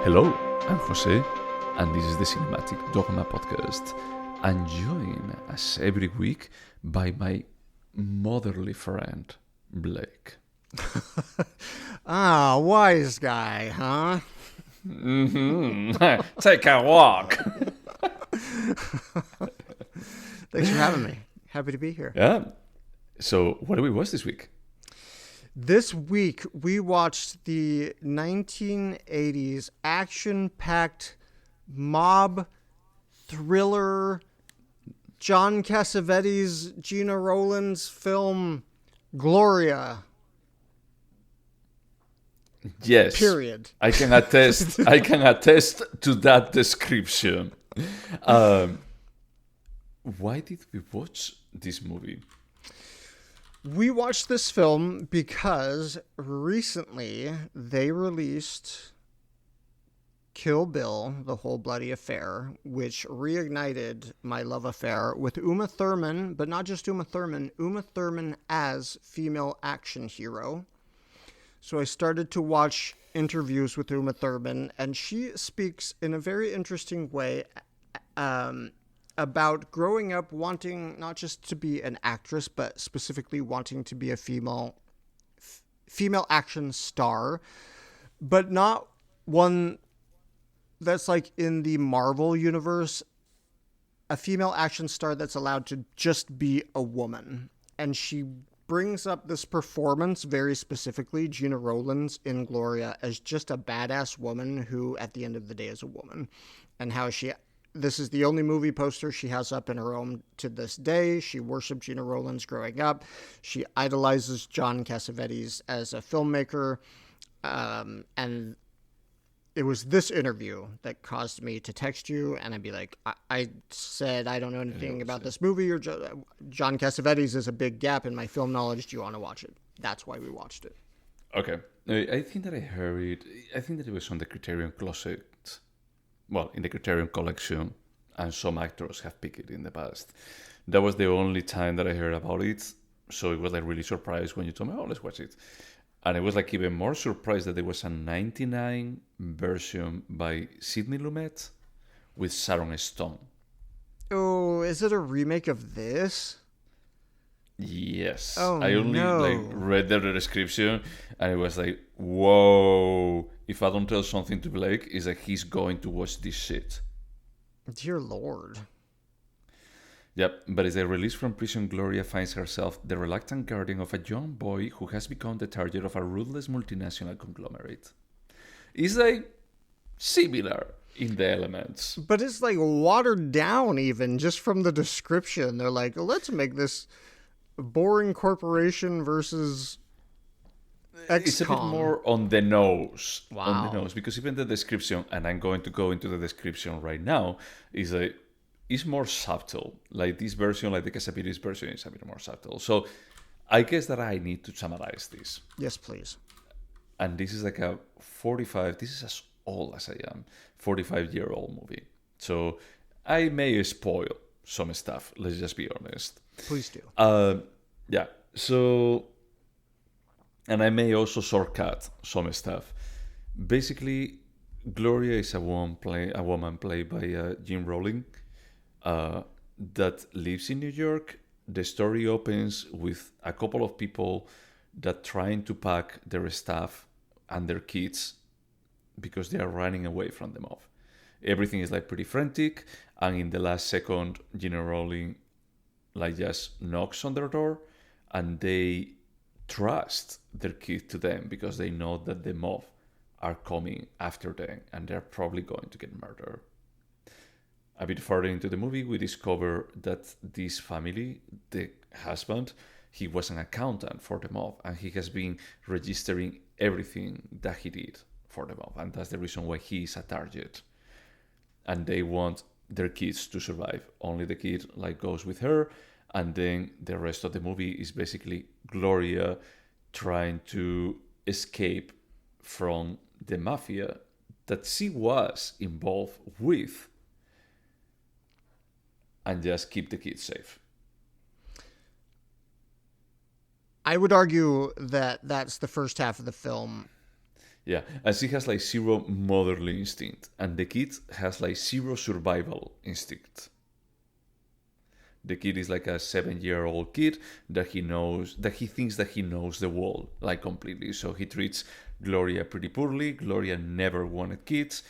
Hello, I'm Jose, and this is the Cinematic Dogma Podcast. I'm joined, as every week, by my motherly friend, Blake. Wise guy, huh? Take a walk. Thanks for having me. Happy to be here. Yeah. So, what do we watch this week? This week, we watched the 1980s action-packed mob thriller John Cassavetes, Gena Rowlands film Gloria. Yes. Period. I can attest. I can attest to that description. Why did we watch this movie? We watched this film because recently they released Kill Bill, The Whole Bloody Affair, which reignited my love affair with Uma Thurman, but not just Uma Thurman as female action hero. So I started to watch interviews with Uma Thurman, and she speaks in a very interesting way about growing up wanting not just to be an actress, but specifically wanting to be a female action star, but not one that's like in the Marvel universe, a female action star that's allowed to just be a woman. And she brings up this performance very specifically, Gena Rowlands in Gloria, as just a badass woman who at the end of the day is a woman, and how this is the only movie poster she has up in her home to this day. She worshipped Gena Rowlands growing up. She idolizes John Cassavetes as a filmmaker. And it was this interview that caused me to text you, and I'd be like, I said, I don't know anything about this movie, or John Cassavetes is a big gap in my film knowledge. Do you want to watch it? That's why we watched it. Okay. I think that I heard it. I think that it was on the Criterion Closet. Well, in the Criterion Collection, and some actors have picked it in the past. That was the only time that I heard about it, so it was like really surprised when you told me, oh, let's watch it. And it was like even more surprised that there was a 99 version by Sidney Lumet with Sharon Stone. Oh, is it a remake of this? Yes. Oh, I only read the description, and it was like, whoa. If I don't tell something to Blake, is that he's going to watch this shit. Dear Lord. Yep, but as a release from prison, Gloria finds herself the reluctant guardian of a young boy who has become the target of a ruthless multinational conglomerate. It's like similar in the elements. But it's like watered down even just from the description. They're like, let's make this boring corporation versus XCOM. It's a bit more on the nose. Wow. On the nose, because even the description, and I'm going to go into the description right now, is more subtle. Like this version, like the Cassavetes version, is a bit more subtle. So I guess that I need to summarize this. Yes, please. And this is like a 45, this is as old as I am, 45-year-old movie. So I may spoil some stuff, let's just be honest. Please do. Yeah, so, and I may also shortcut some stuff. Basically, Gloria is a woman played by Gena Rowlands that lives in New York. The story opens with a couple of people that trying to pack their stuff and their kids because they are running away from the mob. Everything is like pretty frantic, and in the last second, Gena Rowlands like just knocks on their door, and they trust their kid to them because they know that the mob are coming after them and they're probably going to get murdered. A bit further into the movie, we discover that this family, the husband, he was an accountant for the mob, and he has been registering everything that he did for the mob, and that's the reason why he is a target. And they want their kids to survive. Only the kid like goes with her, and then the rest of the movie is basically Gloria trying to escape from the mafia that she was involved with, and just keep the kids safe. I would argue that that's the first half of the film Yeah, and she has like zero motherly instinct, and the kid has like zero survival instinct. The kid is like a 7-year-old kid that he thinks that he knows the world like completely. So he treats Gloria pretty poorly. Gloria never wanted kids.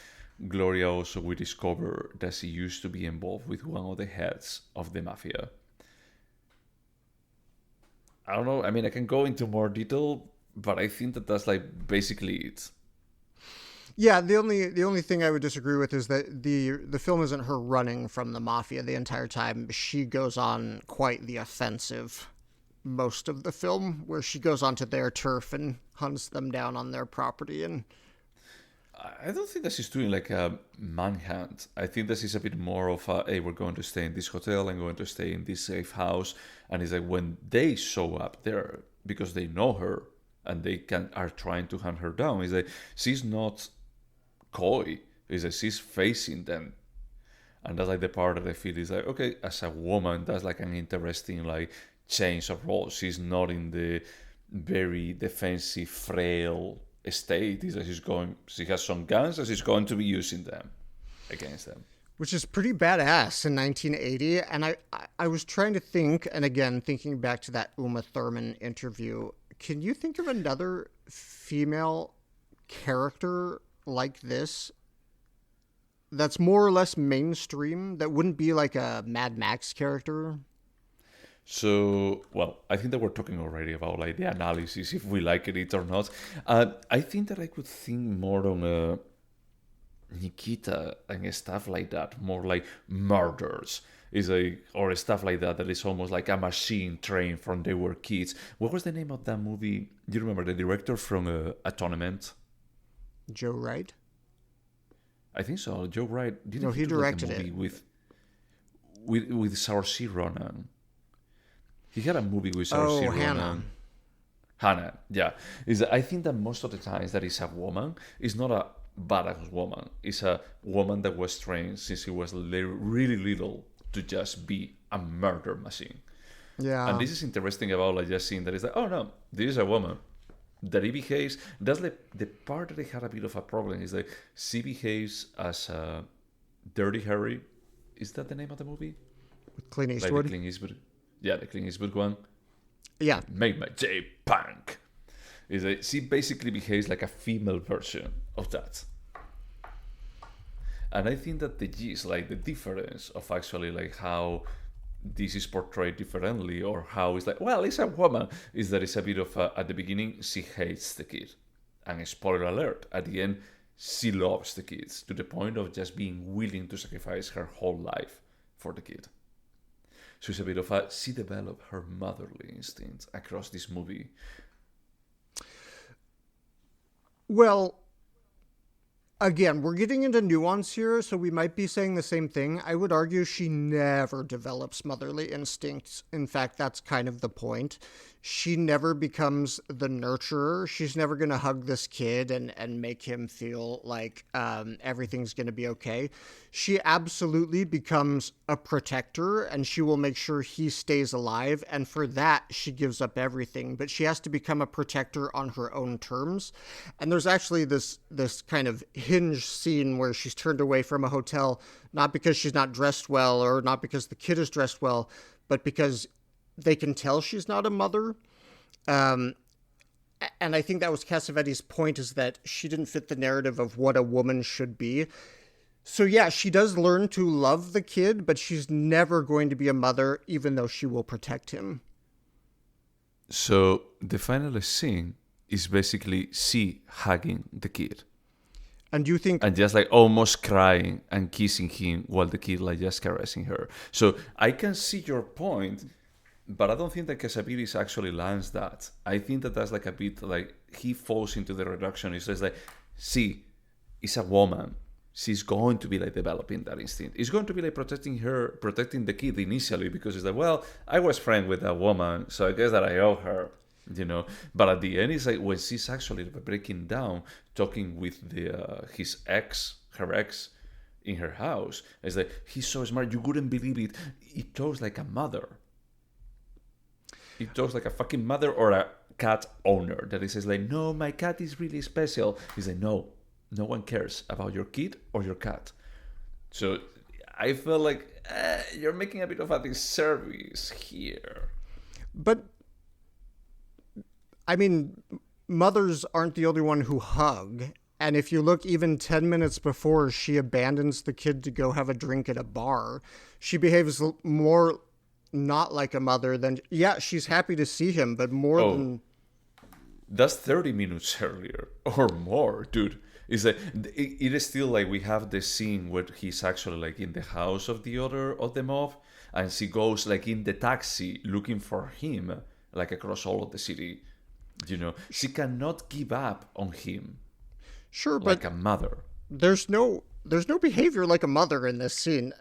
Gloria also, we discover that she used to be involved with one of the heads of the mafia. I don't know. I mean, I can go into more detail, but I think that that's like basically it. Yeah, the only thing I would disagree with is that the film isn't her running from the mafia the entire time. She goes on quite the offensive most of the film, where she goes onto their turf and hunts them down on their property. And I don't think that she's doing like a manhunt. I think that she's a bit more of a, hey, we're going to stay in this hotel and going to stay in this safe house. And it's like when they show up there because they know her and they can are trying to hunt her down, it's like she's not coy. It's like she's facing them. And that's like the part that I feel is like, okay, as a woman, that's like an interesting like change of role. She's not in the very defensive, frail state. Is that she has some guns and she's going to be using them against them. which is pretty badass in 1980. And I was trying to think, and again, thinking back to that Uma Thurman interview, can you think of another female character like this that's more or less mainstream that wouldn't be like a Mad Max character? So, well, I think that we're talking already about like the analysis, if we like it or not. I think that I could think more on Nikita and stuff like that, more like murders. Is a or stuff like that that is almost like a machine trained from they were kids. What was the name of that movie? Do you remember the director from Atonement? Joe Wright? I think so. Joe Wright didn't No, he he do like a directed movie it. with Saoirse Ronan? He had a movie with Saoirse Oh, Ronan. Hannah. Hannah, yeah. Is I think that most of the times that is a woman is not a badass woman. It's a woman that was trained since she was really little to just be a murder machine. And Yeah. this is interesting about like just seeing that it's like, oh no, this is a woman. That he behaves. That's the part that I had a bit of a problem is that she behaves as a Dirty Harry. Is that the name of the movie? With Clint Like the Eastwood? Clint Eastwood. Yeah, the Clint Eastwood one. Yeah. Made my J Punk. Is that she basically behaves like a female version of that. And I think that the gist, like the difference of actually like how this is portrayed differently or how it's like, well, it's a woman, is that it's a bit of at the beginning, she hates the kid. And spoiler alert, at the end, she loves the kids to the point of just being willing to sacrifice her whole life for the kid. So it's a bit of a, she developed her motherly instincts across this movie. Well, again, we're getting into nuance here, so we might be saying the same thing. I would argue she never develops motherly instincts. In fact, that's kind of the point. She never becomes the nurturer. She's never going to hug this kid and make him feel like everything's going to be okay. She absolutely becomes a protector, and she will make sure he stays alive. And for that, she gives up everything. But she has to become a protector on her own terms. And there's actually this kind of hinge scene where she's turned away from a hotel, not because she's not dressed well or not because the kid is dressed well, but because they can tell she's not a mother. Um, and I think that was Cassavetes' point, is that she didn't fit the narrative of what a woman should be. So yeah, she does learn to love the kid, but she's never going to be a mother, even though she will protect him. So the final scene is basically she hugging the kid. And do you think... And just like almost crying and kissing him while the kid like just caressing her. So I can see your point, but I don't think that Cassavetes actually lands that. I think that that's like a bit like he falls into the reduction. He says like, see, it's a woman. She's going to be like developing that instinct. It's going to be like protecting the kid initially because it's like, well, I was friends with that woman, so I guess that I owe her, you know. But at the end, it's like when she's actually breaking down, talking with her ex, in her house, it's like he's so smart, you wouldn't believe it. He talks like a mother. He talks like a fucking mother or a cat owner that is like, no, my cat is really special. He's like, no, no one cares about your kid or your cat. So I feel like you're making a bit of a disservice here. But I mean, mothers aren't the only one who hug. And if you look even 10 minutes before she abandons the kid to go have a drink at a bar, she behaves more not like a mother than, yeah, she's happy to see him, but more Oh, than, that's 30 minutes earlier or more, dude. Is that it is still like we have the scene where he's actually like in the house of the other of the mob, and she goes like in the taxi looking for him, like across all of the city. She cannot give up on him sure, but like a mother. there's no behavior like a mother in this scene.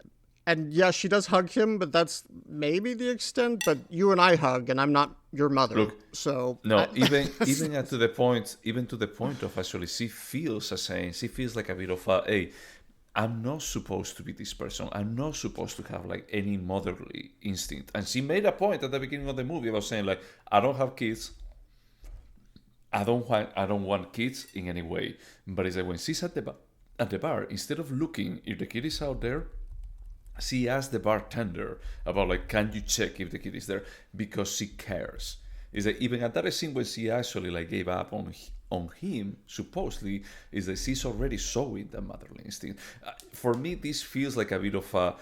And yeah, she does hug him, but that's maybe the extent. But you and I hug, and I'm not your mother, Look, so no, even to the point of actually she feels as saying she feels like a bit of a hey, I'm not supposed to be this person. I'm not supposed to have like any motherly instinct. And she made a point at the beginning of the movie about saying like, I don't have kids. I don't want kids in any way. But it's like when she's at the bar, instead of looking if the kid is out there, she asked the bartender about like, can you check if the kid is there, because she cares. Is that even at that scene when she actually like gave up on him supposedly, is that she's already showing the motherly instinct. For me, this feels like a bit of a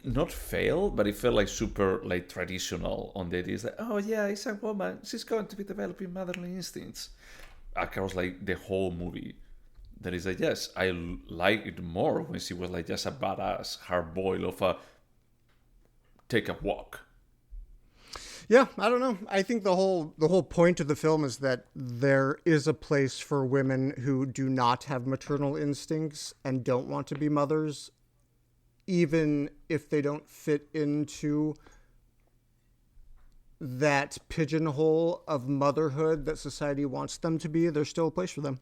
not fail, but it felt like super like traditional on the idea. It's like, oh yeah, it's a woman, she's going to be developing motherly instincts across like the whole movie. That is like, yes, I like it more when she was like just a badass hard boil of a take a walk. yeah, I don't know. I think the whole point of the film is that there is a place for women who do not have maternal instincts and don't want to be mothers, even if they don't fit into that pigeonhole of motherhood that society wants them to be. There's still a place for them.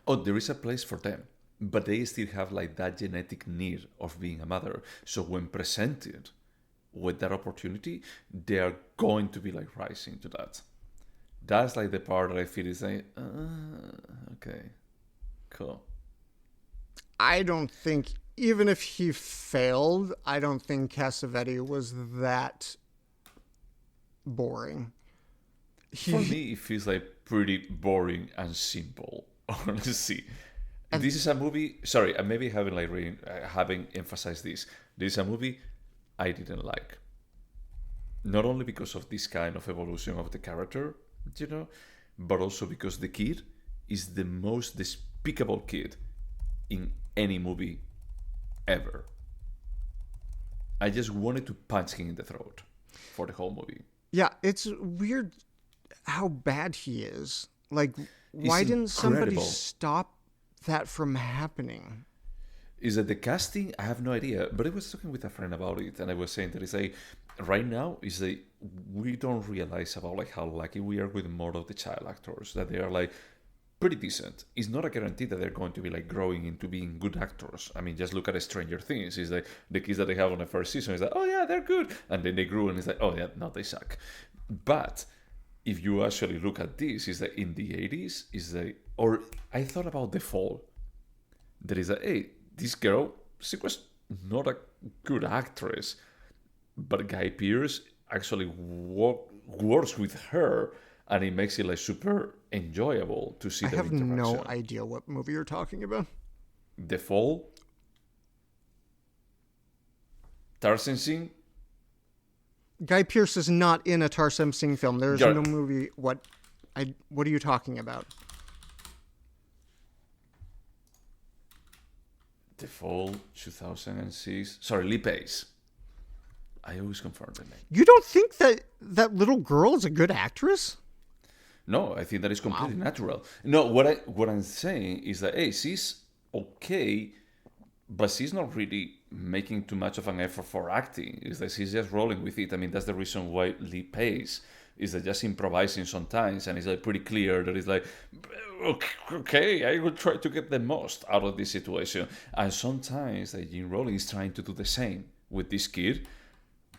Oh, there is a place for them, but they still have like that genetic need of being a mother. So when presented with that opportunity, they are going to be like rising to that. That's like the part that I feel is like, okay, cool. I don't think, even if he failed, I don't think Cassavetes was that boring. For He me, it feels like pretty boring and simple. Honestly, and this is a movie. Sorry, I maybe haven't like having emphasized this. This is a movie I didn't like. Not only because of this kind of evolution of the character, you know, but also because the kid is the most despicable kid in any movie ever. I just wanted to punch him in the throat for the whole movie. yeah, it's weird how bad he is. Like, It's why didn't somebody incredible. stop that from happening? Is that the casting? I have no idea. But I was talking with a friend about it, and I was saying that it's like right now is like we don't realize about like how lucky we are with more of the child actors, that they are like pretty decent. It's not a guarantee that they're going to be like growing into being good actors. I mean, just look at Stranger Things. Is like the kids that they have on the first season is like, oh yeah, they're good, and then they grew and it's like, oh yeah, no, they suck. But if you actually look at this, is that in the 80s is like, or I thought about The Fall. There is a hey, this girl, she was not a good actress, but Guy Pearce actually works with her, and it makes it like super enjoyable to see I their have no interaction. idea what movie you're talking about. The Fall, Tarzan Singh, Guy Pearce is not in a Tarsem Singh film. There is you're, no movie. What are you talking about? The Fall 2006. Sorry, Lee Pace. I always confirm the name. You don't think that little girl is a good actress? No, I think that is completely natural. No, what I'm saying is that hey, she's okay, but she's not really making too much of an effort for acting. Is that she's just rolling with it. I mean, that's the reason why Lee Pace is that just improvising sometimes, and it's like pretty clear that it's like, okay, I will try to get the most out of this situation. And sometimes like Jim Rowling is trying to do the same with this kid,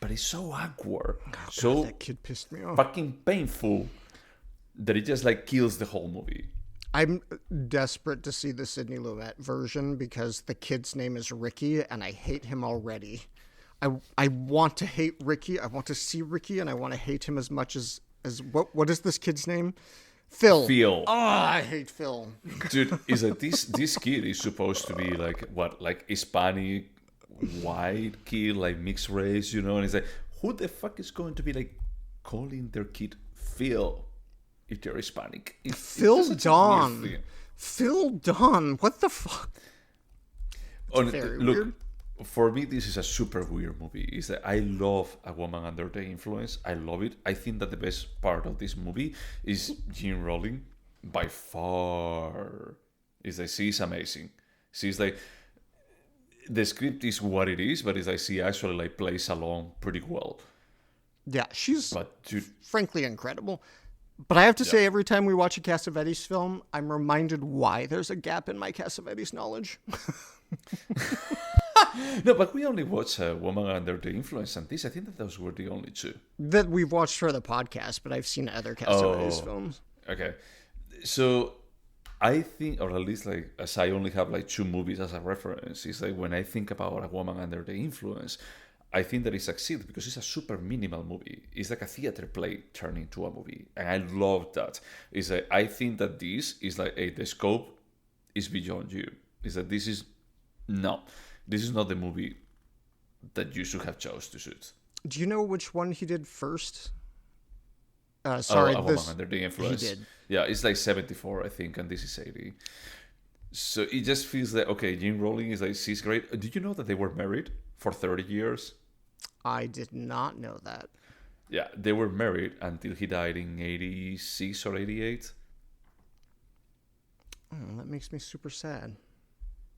but it's so awkward, Oh, God, so that kid pissed me off. fucking painful that it just like kills the whole movie. I'm desperate to see the Sidney Lumet version because the kid's name is Ricky and I hate him already. I want to hate Ricky. I want to see Ricky and I want to hate him as much as what is this kid's name? Phil. Phil. Oh, I hate Phil. Dude, is that this kid is supposed to be like what, like Hispanic, white kid, like mixed race, you know? And it's like, who the fuck is going to be like calling their kid Phil if they're Hispanic? Phil It's such a weird Dawn. thing. Phil Dawn. What the fuck? Very Look, weird. for me, this is a super weird movie. Is that I love A Woman Under the Influence. I love it. I think that the best part of this movie is Gena Rowlands by far. Is that she's amazing. She's like, the script is what it is, but it's like she actually like plays along pretty well. Yeah, she's But dude, frankly incredible. But I have to say, every time we watch a Cassavetes film, I'm reminded why there's a gap in my Cassavetes knowledge. no, but we only watched A Woman Under the Influence and this. I think that those were the only two. That we've watched for the podcast, but I've seen other Cassavetes films. Okay, so I think, or at least like as I only have like two movies as a reference, is like when I think about A Woman Under the Influence, I think that it succeeds because it's a super minimal movie. It's like a theater play turned into a movie, and I love that. Is like I think that this is like the scope is beyond you. Is that this is not the movie that you should have chose to shoot. Do you know which one he did first? Sorry, A Woman Under the Influence. He did. Yeah, it's like 74, I think, and this is 80. So it just feels like, okay, Gena Rowlands is like, she's great. Did you know that they were married for 30 years? I did not know that. Yeah, they were married until he died in 86 or 88. Oh, that makes me super sad.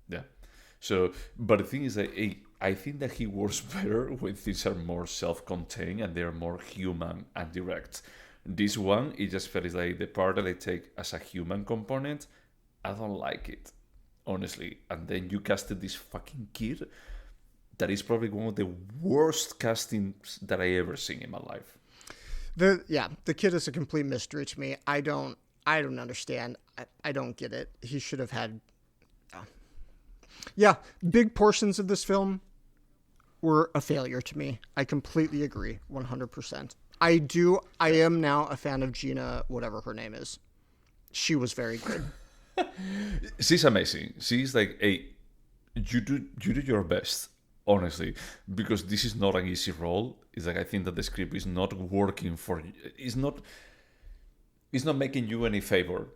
Yeah. So, but the thing is that I think that he works better when things are more self-contained and they're more human and direct. This one, it just felt like the part that I take as a human component, I don't like it, honestly. And then you casted this fucking kid that is probably one of the worst castings that I ever seen in my life. The kid is a complete mystery to me. I don't understand. I don't get it. He should have had. Yeah, big portions of this film were a failure to me. I completely agree, 100%. I am now a fan of Gena, whatever her name is. She was very good. She's amazing. She's like, hey, you do your best, honestly, because this is not an easy role. It's like I think that the script is not working for you. It's not making you any favor,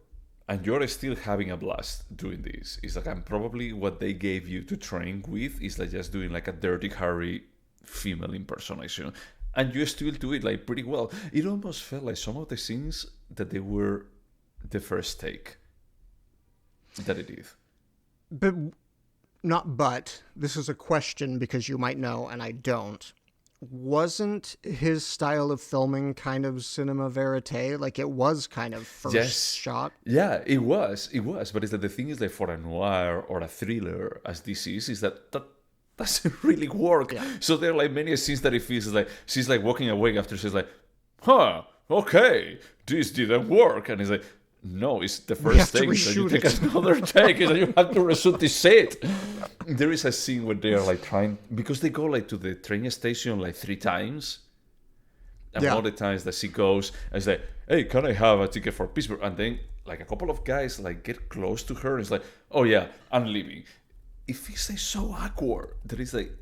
and you're still having a blast doing this. It's like, and probably what they gave you to train with is like just doing like a Dirty Harry female impersonation, and you still do it like pretty well. It almost felt like some of the scenes that they were the first take that it did. But this is a question because you might know and I don't. Wasn't his style of filming kind of cinema verite? Like it was kind of first shot? Yeah, it was. But it's that the thing is that for a noir or a thriller as this is that doesn't really work. Yeah. So there are like many scenes that it feels like she's like walking away after she's like, okay, this didn't work. And it's like, no, it's the first take. So you take another take and you have to reshoot the set. There is a scene where they are like trying, because they go like to the train station like 3 times. And all the times that she goes and it's like, hey, can I have a ticket for Pittsburgh? And then like a couple of guys like get close to her and it's like, oh yeah, I'm leaving. It feels like so awkward that it's like,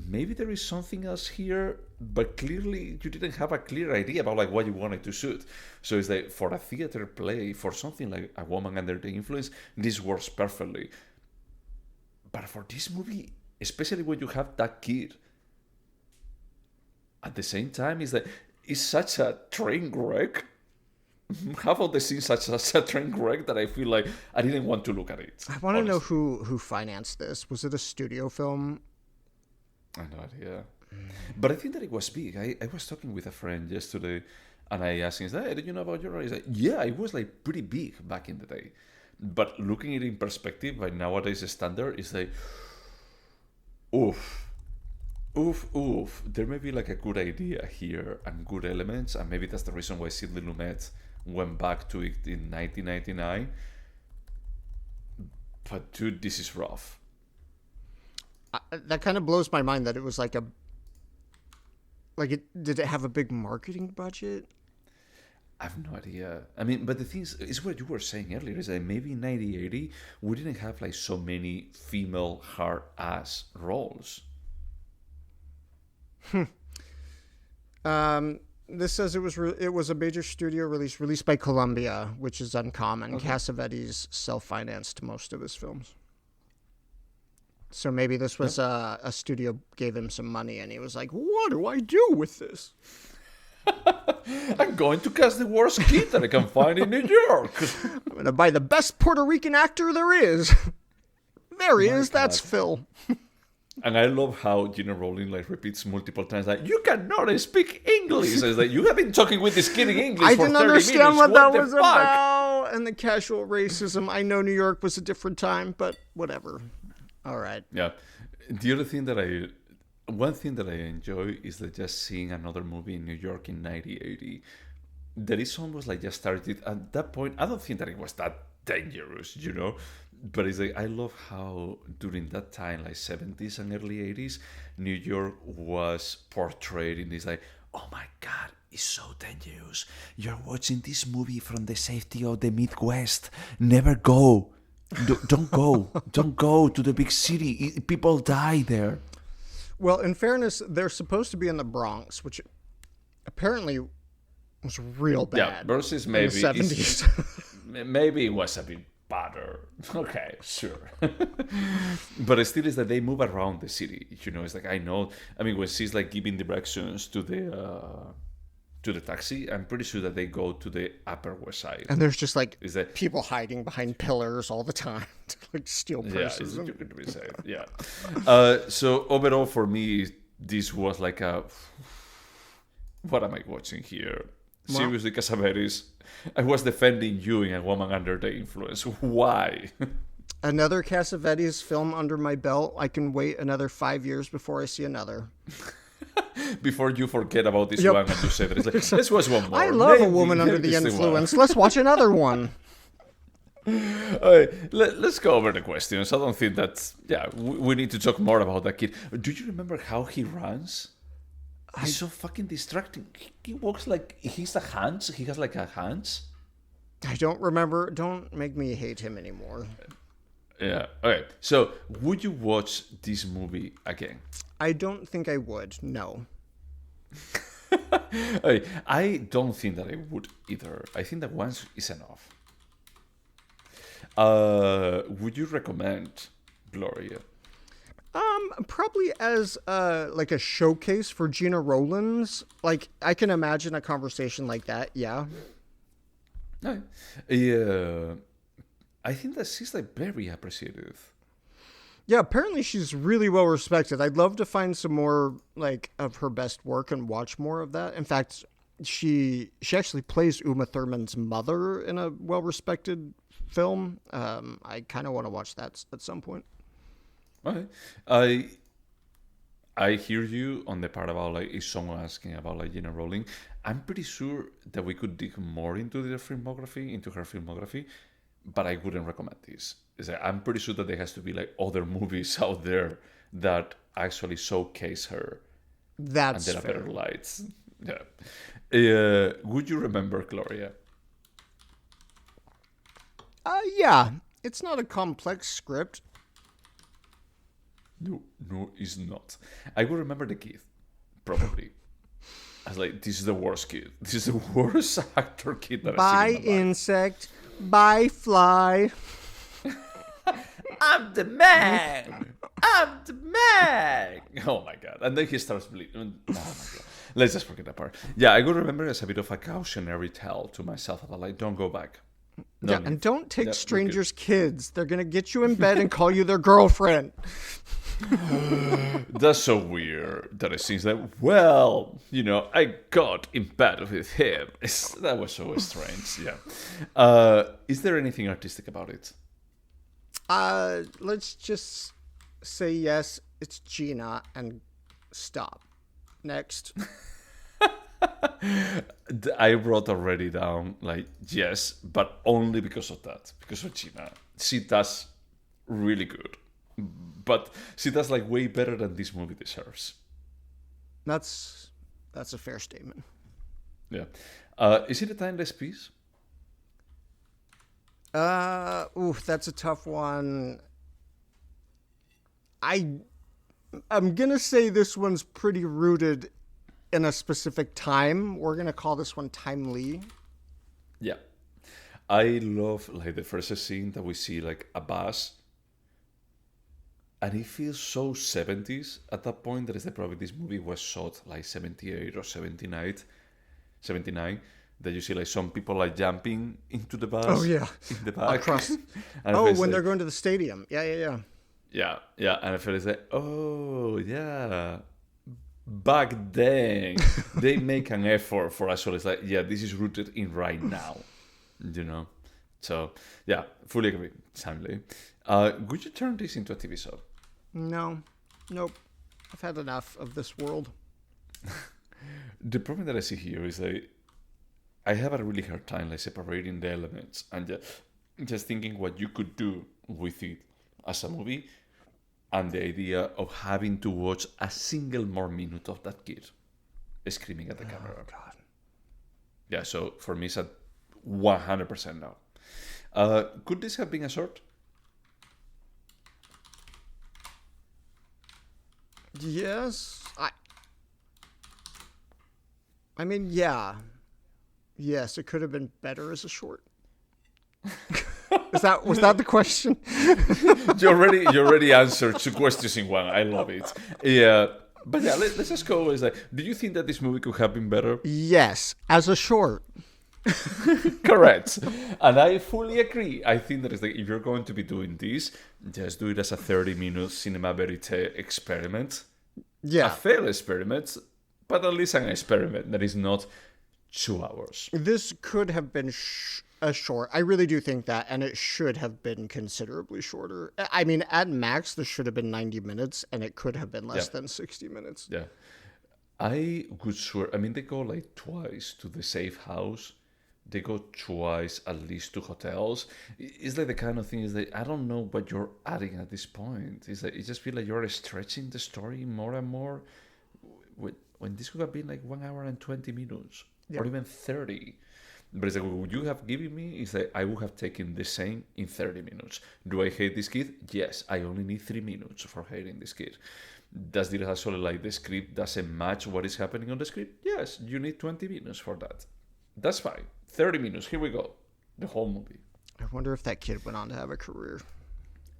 maybe there is something else here, but clearly you didn't have a clear idea about like what you wanted to shoot. So it's like for a theater play, for something like A Woman Under the Influence, this works perfectly. But for this movie, especially when you have that kid, at the same time, it's such a train wreck. Half of the scenes such a train wreck that I feel like I didn't want to look at it. I want to know who financed this. Was it a studio film? I have no idea. But I think that it was big. I was talking with a friend yesterday and I asked him, hey, did you know about your role? He's like, yeah, it was like pretty big back in the day. But looking at it in perspective, by nowadays standard, it's like, oof. Oof, oof. There may be like a good idea here and good elements, and maybe that's the reason why Sidney Lumet went back to it in 1999. But dude, this is rough. That kind of blows my mind that it was like a did it have a big marketing budget? I have no idea. I mean, but the thing is what you were saying earlier is that maybe in 1980 we didn't have like so many female hard ass roles. This says it was a major studio released by Columbia, which is uncommon. Okay. Cassavetes self-financed most of his films. So maybe this was a studio gave him some money and he was like, what do I do with this? I'm going to cast the worst kid that I can find in New York. I'm going to buy the best Puerto Rican actor there is. There he is. That's Phil. And I love how Gena Rowlands like repeats multiple times like, you cannot speak English. It's like, you have been talking with this kid in English I for 30 didn't minutes. understand what that the was fuck? about. And the casual racism. I know New York was a different time, but whatever. All right. Yeah. The other thing that one thing that I enjoy is that just seeing another movie in New York in 1980. There is almost like just started at that point. I don't think that it was that dangerous, you know. But it's like I love how during that time, like 70s and early 80s, New York was portrayed in this like, oh my god, it's so dangerous. You're watching this movie from the safety of the Midwest. Never go. Don't go. Don't go to the big city. People die there. Well, in fairness, they're supposed to be in the Bronx, which apparently was real bad. Yeah, versus maybe in the 70s. Maybe it was a bit better. Okay, sure. But still is that they move around the city. You know, it's like I know. I mean, when she's like giving directions to the taxi, I'm pretty sure that they go to the Upper West Side. And there's just like Is that people hiding behind pillars all the time to like steal purses. yeah, it's going to be safe. Yeah. So overall, for me, this was like a what am I watching here? Well, Seriously, Cassavetes, I was defending you in A Woman Under the Influence. Why? another Cassavetes film under my belt. I can wait another 5 years before I see another. Before you forget about this Yep. one and you say that it's like, let's watch one more. I love A Maybe Woman Under the this thing will. Influence. Let's watch another one. Let's go over the questions. I don't think that's... Yeah, we need to talk more about that kid. Do you remember how he runs? He's so fucking distracting. He walks like... He's a hands. He has like a hands. I don't remember. Don't make me hate him anymore. Yeah. Okay. So, would you watch this movie again? I don't think I would. No. Okay, I don't think that I would either. I think that once is enough. Would you recommend Gloria? Probably as like a showcase for Gena Rowlands. Like I can imagine a conversation like that. Yeah. No. Yeah. I think that she's like very appreciative. Yeah, apparently she's really well respected. I'd love to find some more like of her best work and watch more of that. In fact, she actually plays Uma Thurman's mother in a well respected film. I kind of want to watch that at some point. Okay. I hear you on the part about like if someone asking about like Gena Rowling. I'm pretty sure that we could dig more into her filmography, but I wouldn't recommend this. I'm pretty sure that there has to be like other movies out there that actually showcase her That's under a fair. better lights. Yeah. Would you remember Gloria? Yeah, it's not a complex script. No, it's not. I would remember the kid, probably. I was like, this is the worst kid. This is the worst actor kid that By I've seen in my life. insect, by fly. I'm the man. I'm the man. Oh my god! And then he starts bleeding. Oh my god! Let's just forget that part. Yeah, I could remember as a bit of a cautionary tale to myself about like, don't go back. No Yeah, need. and don't take Yeah, we're strangers' kids. They're gonna get you in bed and call you their girlfriend. That's so weird that it seems like, well, I got in bed with him. That was so strange, yeah. Is there anything artistic about it? Let's just say yes. It's Gina, and Stop. Next. I wrote already down like yes, but only because of that, because of Gina. She does really good, but she does like way better than this movie deserves. That's a fair statement. Yeah, is it a timeless piece? That's a tough one. I'm gonna say this one's pretty rooted in a specific time. We're gonna call this one timely. Yeah, I love like the first scene that we see like a bus, and it feels so 70s at that point. That is that probably this movie was shot like 78 or 79, that you see like some people like jumping into the bus. Oh yeah, in the back. Across. And Oh, when like, they're going to the stadium. Yeah. yeah, and I feel like, oh yeah, back then they make an effort for us. So it's like, yeah, this is rooted in right now, you know. So yeah, fully agree. Timely. Would you turn this into a TV show? No, nope. I've had enough of this world. The problem that I see here is that I have a really hard time like separating the elements and just thinking what you could do with it as a movie, and the idea of having to watch a single more minute of that kid screaming at the camera. Oh, God. Yeah, so for me it's at 100% now. Could this have been a short? Yes. I mean, yeah. Yes, it could have been better as a short. Was that the question? you already answered two questions in one. I love it. Yeah, but yeah, let's just go. Is like, do you think that this movie could have been better? Yes, as a short. Correct, and I fully agree. I think that is like, if you're going to be doing this, just do it as a 30-minute cinema verite experiment. Yeah, A failed experiment, but at least an experiment that is not 2 hours. this could have been a short. I really do think that, and it should have been considerably shorter. I mean, at max, this should have been 90 minutes, and it could have been less than 60 minutes. Yeah, I would swear. I mean, they go like twice to the safe house. They go twice at least to hotels. It's like the kind of thing is that I don't know what you're adding at this point. It's like, it just feel like you're stretching the story more and more. When this could have been like 1 hour and 20 minutes, or even 30. But it's like, what you have given me is that I would have taken the same in 30 minutes. Do I hate this kid? Yes, I only need 3 minutes for hating this kid. Does this actually like the script doesn't match what is happening on the script? Yes, you need 20 minutes for that. That's fine. 30 minutes, here we go. The whole movie. I wonder if that kid went on to have a career.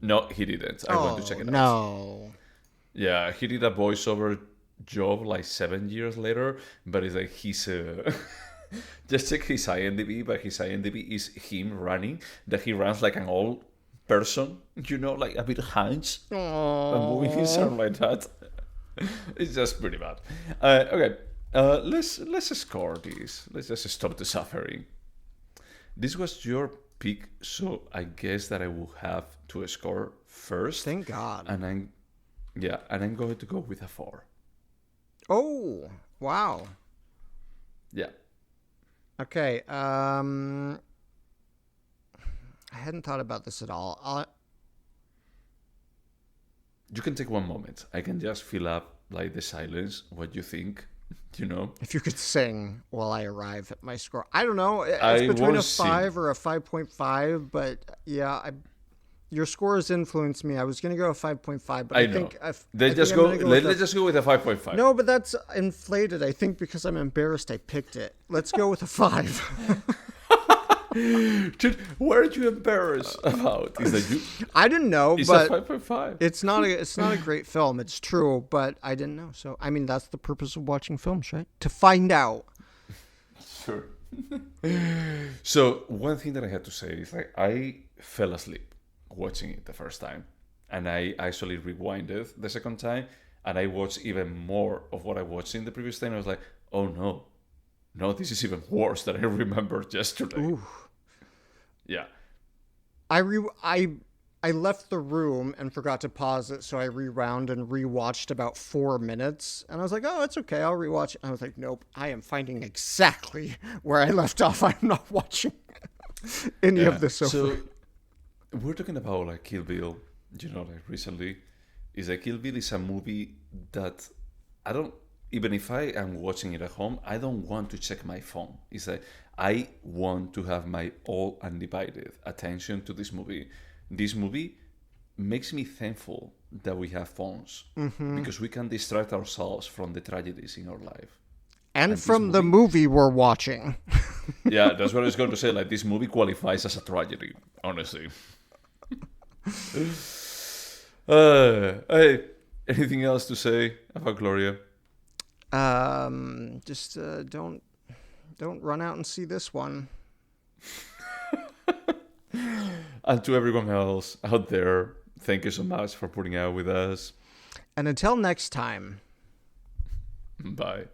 No, he didn't. I went to check it out. No. Yeah, he did a voiceover job like 7 years later, but it's like he's just check his IMDb, but his IMDb is him running, that he runs like an old person, you know, like a bit hunched and moving his arm like that. It's just pretty bad. Okay, let's score this. Let's just stop the suffering. This was your pick, so I guess that I will have to score first. Thank God. And I'm going to go with a 4. Oh, wow. Yeah. Okay. I hadn't thought about this at all. You can take one moment. I can just fill up like the silence, what you think, you know. If you could sing while I arrive at my score. I don't know. It's I between a won't 5 sing. or a 5.5, but yeah, your score has influenced me. I was going to go a 5.5, but I know. think Let's just go with a 5.5. No, but that's inflated. I think because I'm embarrassed I picked it. Let's go with a 5. Dude, what are you embarrassed about? Is that you? I didn't know, It's but a 5.5. it's not a great film. It's true, but I didn't know. So I mean, that's the purpose of watching films, right? To find out. Sure. So one thing that I had to say is like I fell asleep watching it the first time, and I actually rewinded the second time, and I watched even more of what I watched in the previous time. I was like, oh no, this is even worse than I remembered yesterday. Ooh. Yeah. I I left the room and forgot to pause it, so I rewound and rewatched about 4 minutes. And I was like, oh, it's okay, I'll rewatch it. And I was like, nope, I am finding exactly where I left off. I'm not watching any of this over. So we're talking about like Kill Bill, like recently. Is like Kill Bill is a movie that I don't, even if I am watching it at home, I don't want to check my phone. It's like I want to have my all undivided attention to this movie. This movie makes me thankful that we have phones because we can distract ourselves from the tragedies in our life. And from the movie we're watching. Yeah, that's what I was going to say. Like, this movie qualifies as a tragedy, honestly. Hey, anything else to say about Gloria? Just don't run out and see this one. And to everyone else out there, thank you so much for putting out with us. And until next time. Bye.